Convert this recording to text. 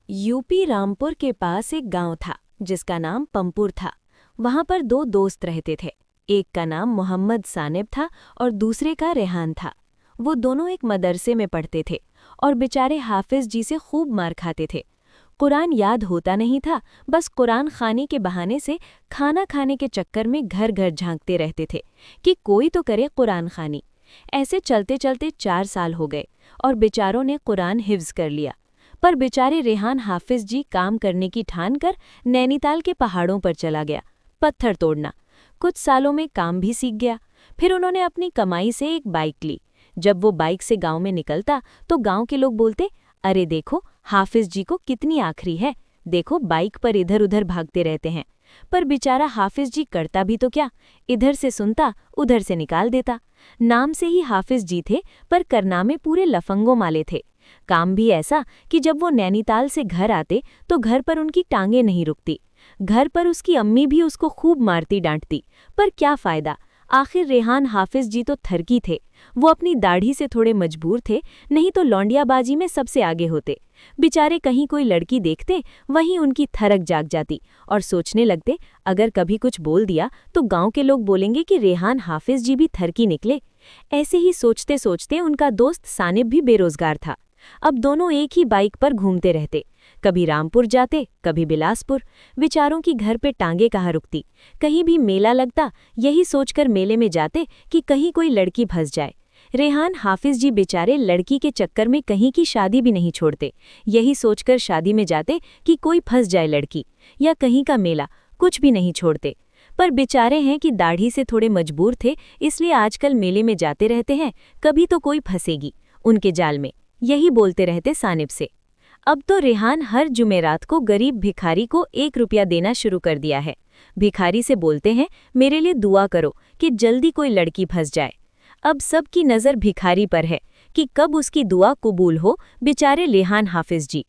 UP Rampur के पास एक गांव था जिसका नाम पंपुर था। वहां पर दो दोस्त रहते थे। एक का नाम मोहम्मद सानिब था और दूसरे का रेहान था। वो दोनों एक मदरसे में पढ़ते थे और बेचारे हाफिज जी से खूब मार खाते थे। कुरान याद होता नहीं था, बस कुरान खाने के बहाने से खाना खाने के चक्कर में घर घर झांकते रहते थे कि कोई तो करे कुरान खानी। ऐसे चलते चलते 4 साल हो गए और बेचारों ने कुरान हिफ्ज कर लिया। पर बेचारे रेहान हाफिज जी काम करने की ठान कर नैनीताल के पहाड़ों पर चला गया, पत्थर तोड़ना। कुछ सालों में काम भी सीख गया। फिर उन्होंने अपनी कमाई से एक बाइक ली। जब वो बाइक से गांव में निकलता तो गांव के लोग बोलते, अरे देखो हाफिज जी को कितनी आखरी है, देखो बाइक पर इधर उधर भागते रहते हैं। पर बेचारा हाफिज जी करता भी तो क्या, इधर से सुनता उधर से निकाल देता। नाम से ही हाफिज जी थे पर करनामे पूरे लफंगों माले थे। काम भी ऐसा कि जब वो नैनीताल से घर आते तो घर पर उनकी टांगें नहीं रुकती। घर पर उसकी अम्मी भी उसको खूब मारती डांटती, पर क्या फायदा। आखिर रेहान हाफिज जी तो थरकी थे। वो अपनी दाढ़ी से थोड़े मजबूर थे, नहीं तो लौंडियाबाजी में सबसे आगे होते। बेचारे कहीं कोई लड़की देखते वहीं उनकी थरक जाग जाती और सोचने लगते, अगर कभी कुछ बोल दिया तो गांव के लोग बोलेंगे कि रेहान हाफिज जी भी थरकी निकले। ऐसे ही सोचते सोचते उनका दोस्त सानिब भी बेरोजगार था। अब दोनों एक ही बाइक पर घूमते रहते, कभी रामपुर जाते कभी बिलासपुर। बेचारों की घर पे टांगे कहाँ रुकती। कहीं भी मेला लगता, यही सोचकर मेले में जाते कि कहीं कोई लड़की फंस जाए। रेहान हाफिज जी बेचारे लड़की के चक्कर में कहीं की शादी भी नहीं छोड़ते, यही सोचकर शादी में जाते कि कोई फंस जाए लड़की, या कहीं का मेला, कुछ भी नहीं छोड़ते। पर बेचारे हैं कि दाढ़ी से थोड़े मजबूर थे, इसलिए आजकल मेले में जाते रहते हैं, कभी तो कोई फंसेगी उनके जाल में, यही बोलते रहते सानिब से। अब तो रेहान हर जुमेरात को गरीब भिखारी को 1 रुपया देना शुरू कर दिया है। भिखारी से बोलते हैं, मेरे लिए दुआ करो कि जल्दी कोई लड़की फंस जाए। अब सबकी नज़र भिखारी पर है कि कब उसकी दुआ कबूल हो। बेचारे रेहान हाफिज जी